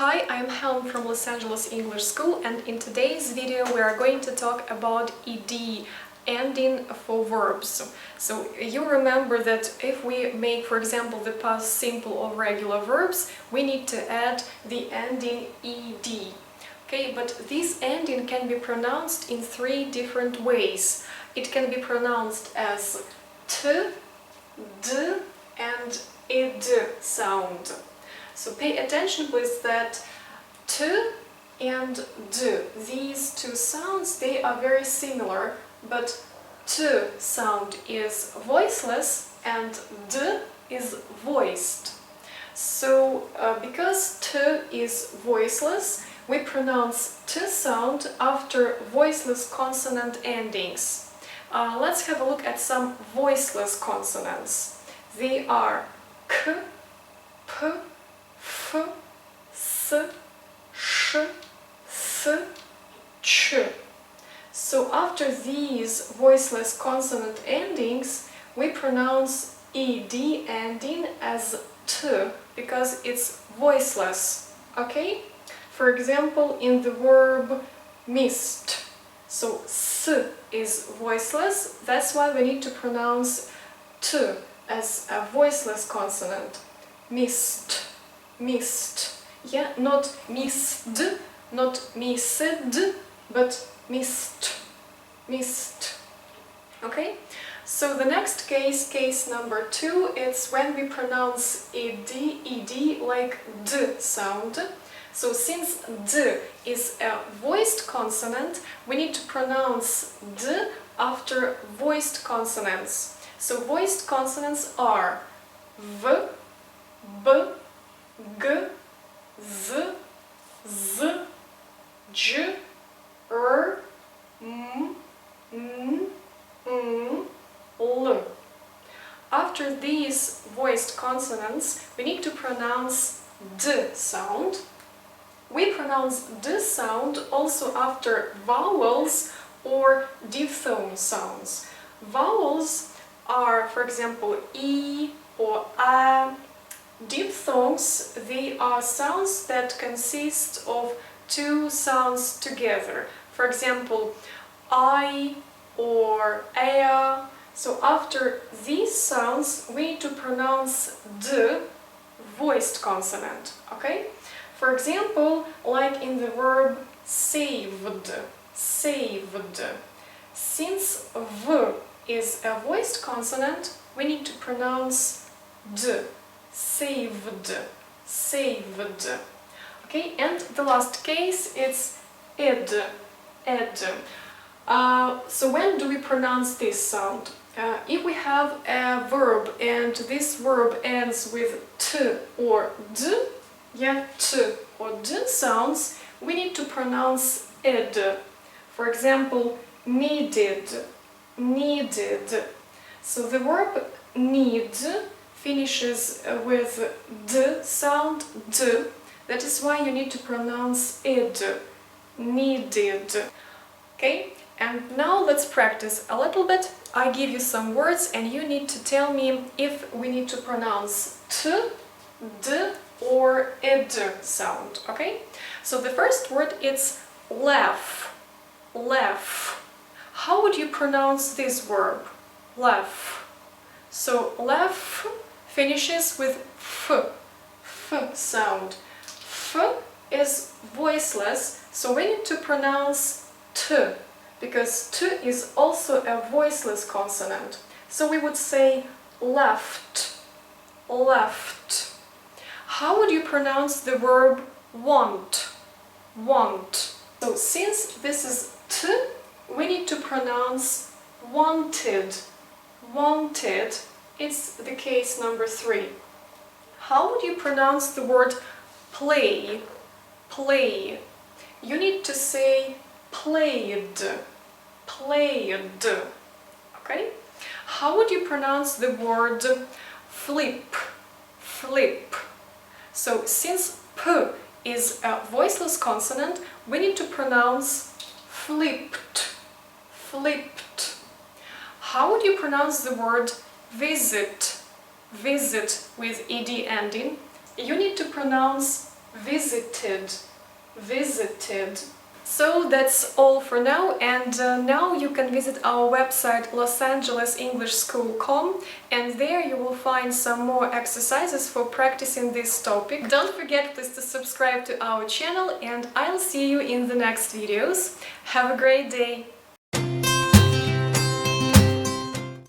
Hi, I'm Helen from Los Angeles English School, and in today's video we are going to talk about ed, ending for verbs. So you remember that if we make, for example, the past simple of regular verbs, we need to add the ending ed. Okay, but this ending can be pronounced in three different ways. It can be pronounced as t, d, and id sound. So pay attention please that t and d, these two sounds, they are very similar, but t sound is voiceless and d is voiced. So because t is voiceless, we pronounce t sound after voiceless consonant endings. Let's have a look at some voiceless consonants. They are k, p, f, s, sh, th, ch. So after these voiceless consonant endings, we pronounce ed ending as t because it's voiceless. Okay? For example, in the verb missed. So s is voiceless, that's why we need to pronounce t as a voiceless consonant. Missed, missed. Yeah, not missed, not missed, but missed, missed. Okay? So the next case, case number 2, it's when we pronounce ed like d sound. So since d is a voiced consonant, we need to pronounce d after voiced consonants. So voiced consonants are v, b, g, z, z, j, r, m, n, l. After these voiced consonants, we need to pronounce d sound. We pronounce d sound also after vowels or diphthong sounds. Vowels are, for example, e or a. Diphthongs, they are sounds that consist of two sounds together. For example, I or ea. So after these sounds, we need to pronounce d voiced consonant. Okay? For example, like in the verb saved, saved. Since v is a voiced consonant, we need to pronounce d. Saved, saved. Okay, and the last case, it's ed, ed. So when do we pronounce this sound? If we have a verb and this verb ends with t or d, yeah, t or d sounds, we need to pronounce ed. For example, needed, needed. So the verb need finishes with d sound, d. That is why you need to pronounce id, needed. Okay, and now let's practice a little bit. I give you some words and you need to tell me if we need to pronounce t, d or id sound. Okay, so the first word is laugh, laugh. How would you pronounce this verb? Laugh. So laugh finishes with f, f sound. F is voiceless, so we need to pronounce t, because t is also a voiceless consonant. So we would say left, left. How would you pronounce the verb want, want? So since this is t, we need to pronounce wanted, wanted. It's the case number 3. How would you pronounce the word play, play? You need to say played, played. Okay? How would you pronounce the word flip, flip? So since p is a voiceless consonant, we need to pronounce flipped, flipped. How would you pronounce the word visit, visit with ed ending? You need to pronounce visited, visited. So that's all for now, and now you can visit our website losangeles.englishschool.com, and there you will find some more exercises for practicing this topic. Don't forget please to subscribe to our channel, and I'll see you in the next videos. Have a great day!